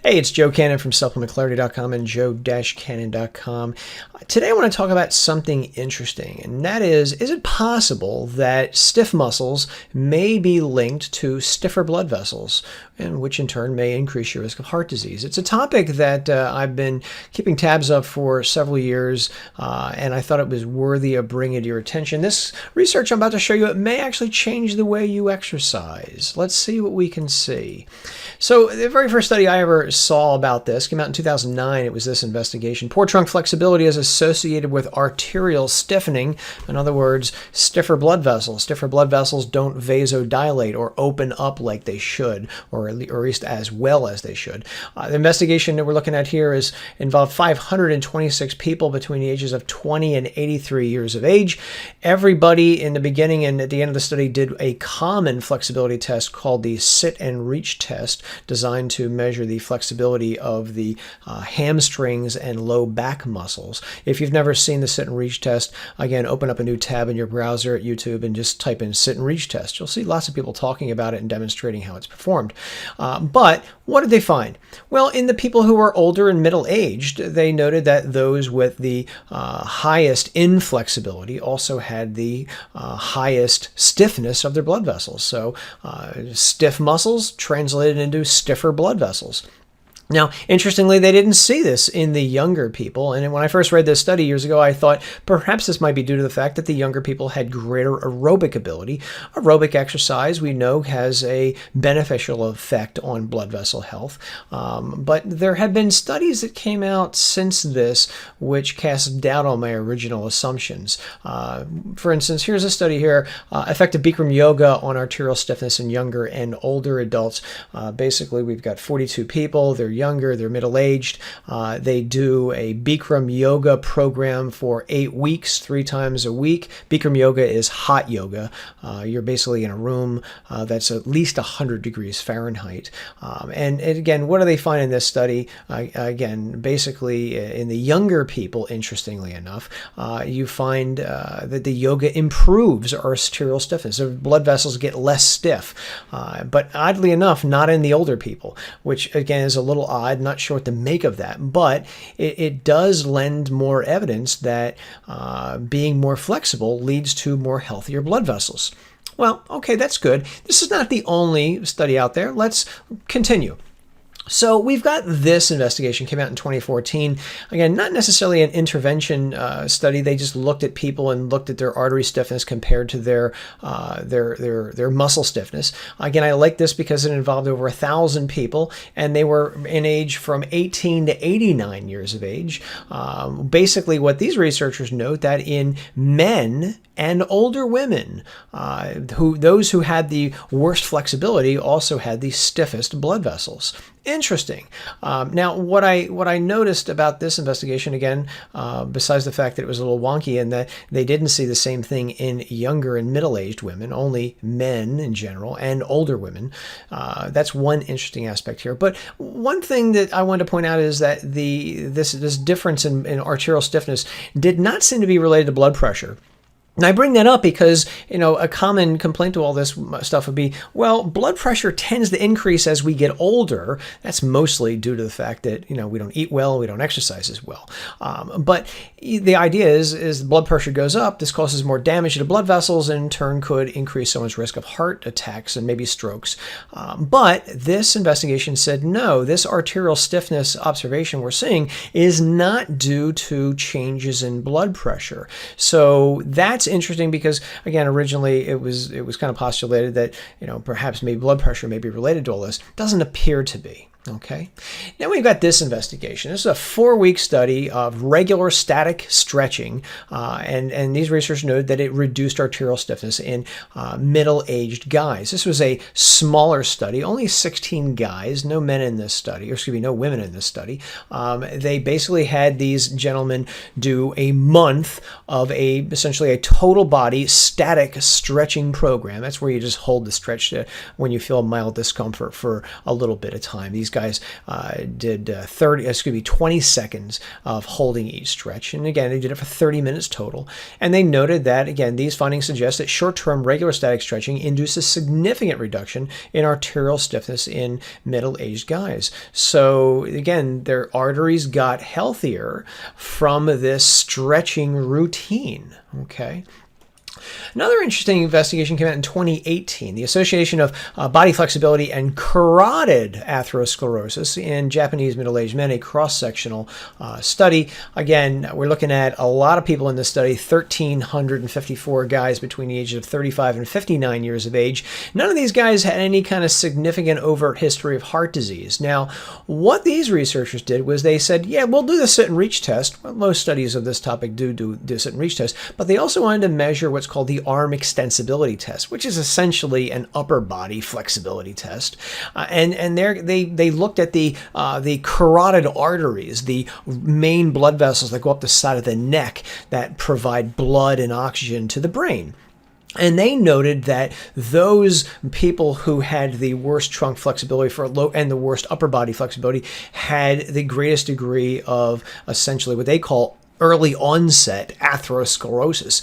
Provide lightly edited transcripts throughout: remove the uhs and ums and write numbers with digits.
Hey, it's Joe Cannon from supplementclarity.com and joe-cannon.com. Today I want to talk about something interesting, and that is it possible that stiff muscles may be linked to stiffer blood vessels, and which in turn may increase your risk of heart disease? It's a topic that I've been keeping tabs of for several years, and I thought it was worthy of bringing to your attention. This research I'm about to show you, it may actually change the way you exercise. Let's see what we can see. So the very first study I ever saw about this came out in 2009. It was this investigation. Poor trunk flexibility is associated with arterial stiffening. In other words, stiffer blood vessels. Stiffer blood vessels don't vasodilate or open up like they should, or at least as well as they should. The investigation that we're looking at here involved 526 people between the ages of 20 and 83 years of age. Everybody in the beginning and at the end of the study did a common flexibility test called the sit and reach test, designed to measure the flexibility of the hamstrings and low back muscles. If you've never seen the sit and reach test, again, open up a new tab in your browser at YouTube and just type in sit and reach test. You'll see lots of people talking about it and demonstrating how it's performed. But what did they find? Well, in the people who were older and middle-aged, they noted that those with the highest inflexibility also had the highest stiffness of their blood vessels. So stiff muscles translated into stiffer blood vessels. Now, interestingly, they didn't see this in the younger people. And when I first read this study years ago, I thought perhaps this might be due to the fact that the younger people had greater aerobic ability. Aerobic exercise, we know, has a beneficial effect on blood vessel health. But there have been studies that came out since this which cast doubt on my original assumptions. For instance, here's a study here, effective Bikram yoga on arterial stiffness in younger and older adults. Basically, we've got 42 people. They're younger, they're middle-aged. They do a Bikram yoga program for 8 weeks, 3 times a week. Bikram yoga is hot yoga. You're basically in a room that's at least 100 degrees Fahrenheit. And again, what do they find in this study? Again, basically in the younger people, interestingly enough, you find that the yoga improves arterial stiffness. So blood vessels get less stiff. But oddly enough, not in the older people, which again is a little odd, not sure what to make of that, but it does lend more evidence that being more flexible leads to more healthier blood vessels. Well, okay, that's good. This is not the only study out there. Let's continue. So we've got this investigation, came out in 2014. Again, not necessarily an intervention study. They just looked at people and looked at their artery stiffness compared to their muscle stiffness. Again, I like this because it involved over 1,000 people, and they were in age from 18 to 89 years of age. Basically, what these researchers note that in men and older women, those who had the worst flexibility also had the stiffest blood vessels. Interesting. Now, what I noticed about this investigation, again, besides the fact that it was a little wonky and that they didn't see the same thing in younger and middle-aged women, only men in general, and older women. That's one interesting aspect here. But one thing that I wanted to point out is that this difference in arterial stiffness did not seem to be related to blood pressure. And I bring that up because, a common complaint to all this stuff would be, well, blood pressure tends to increase as we get older. That's mostly due to the fact that, we don't eat well, we don't exercise as well. But the idea is blood pressure goes up, this causes more damage to the blood vessels, and in turn could increase someone's risk of heart attacks and maybe strokes. But this investigation said, no, this arterial stiffness observation we're seeing is not due to changes in blood pressure. So that's interesting because, again, originally it was kind of postulated that perhaps maybe blood pressure may be related to all this. Doesn't appear to be. Okay. Now we've got this investigation. This is a 4-week study of regular static stretching, and these researchers noted that it reduced arterial stiffness in middle-aged guys. This was a smaller study, only 16 guys, no men in this study, or excuse me, no women in this study. They basically had these gentlemen do a month of essentially a total body static stretching program. That's where you just hold the stretch when you feel mild discomfort for a little bit of time. These guys did 20 seconds of holding each stretch. And again, they did it for 30 minutes total. And they noted that, again, these findings suggest that short-term regular static stretching induces significant reduction in arterial stiffness in middle-aged guys. So again, their arteries got healthier from this stretching routine. Okay. Another interesting investigation came out in 2018, the association of body flexibility and carotid atherosclerosis in Japanese middle-aged men, a cross-sectional study. Again, we're looking at a lot of people in this study, 1,354 guys between the ages of 35 and 59 years of age. None of these guys had any kind of significant overt history of heart disease. Now, what these researchers did was they said, yeah, we'll do the sit and reach test. Well, most studies of this topic do sit and reach test, but they also wanted to measure what's called the arm extensibility test, which is essentially an upper body flexibility test. And there they looked at the carotid arteries, the main blood vessels that go up the side of the neck that provide blood and oxygen to the brain. And they noted that those people who had the worst trunk flexibility for low and the worst upper body flexibility had the greatest degree of essentially what they call early onset atherosclerosis,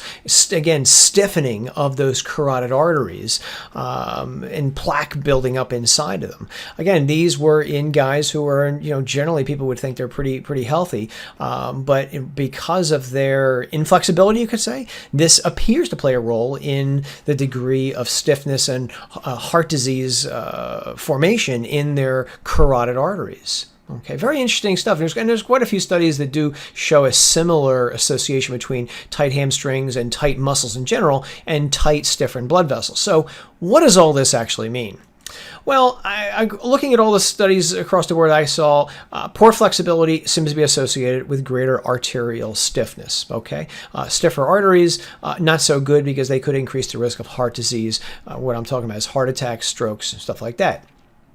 again, stiffening of those carotid arteries and plaque building up inside of them. Again, these were in guys who are, generally people would think they're pretty healthy, but because of their inflexibility, you could say, this appears to play a role in the degree of stiffness and heart disease formation in their carotid arteries. Okay, very interesting stuff. There's quite a few studies that do show a similar association between tight hamstrings and tight muscles in general and tight, stiffened blood vessels. So what does all this actually mean? Well, looking at all the studies across the board I saw, poor flexibility seems to be associated with greater arterial stiffness, okay? Stiffer arteries, not so good because they could increase the risk of heart disease. What I'm talking about is heart attacks, strokes, and stuff like that.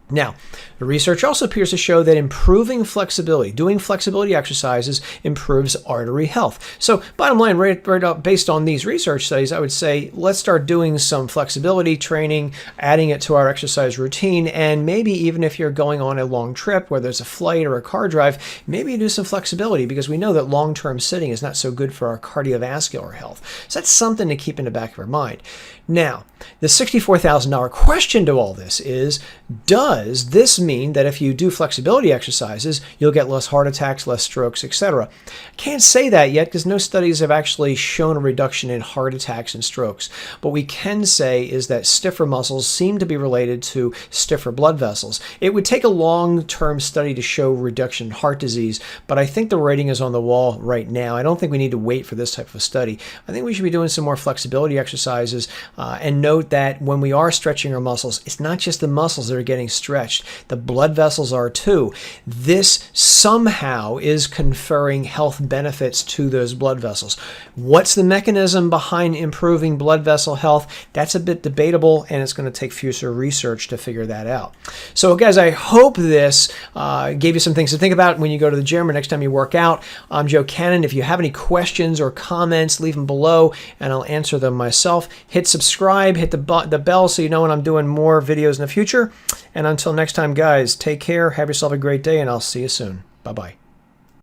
Now, the research also appears to show that improving flexibility, doing flexibility exercises, improves artery health. So bottom line, right up based on these research studies, I would say let's start doing some flexibility training, adding it to our exercise routine, and maybe even if you're going on a long trip, whether it's a flight or a car drive, maybe you do some flexibility because we know that long-term sitting is not so good for our cardiovascular health. So that's something to keep in the back of our mind. Now, the $64,000 question to all this is, does this mean that if you do flexibility exercises, you'll get less heart attacks, less strokes, etc.? Can't say that yet because no studies have actually shown a reduction in heart attacks and strokes. What we can say is that stiffer muscles seem to be related to stiffer blood vessels. It would take a long-term study to show reduction in heart disease, but I think the writing is on the wall right now. I don't think we need to wait for this type of a study. I think we should be doing some more flexibility exercises and note that when we are stretching our muscles, it's not just the muscles that are getting stretched. The blood vessels are too. This somehow is conferring health benefits to those blood vessels. What's the mechanism behind improving blood vessel health? That's a bit debatable, and it's going to take future research to figure that out. So guys, I hope this gave you some things to think about when you go to the gym or next time you work out. I'm Joe Cannon. If you have any questions or comments, leave them below, and I'll answer them myself. Hit subscribe, hit the bell so you know when I'm doing more videos in the future. And until next time, guys, take care, have yourself a great day, and I'll see you soon. Bye-bye.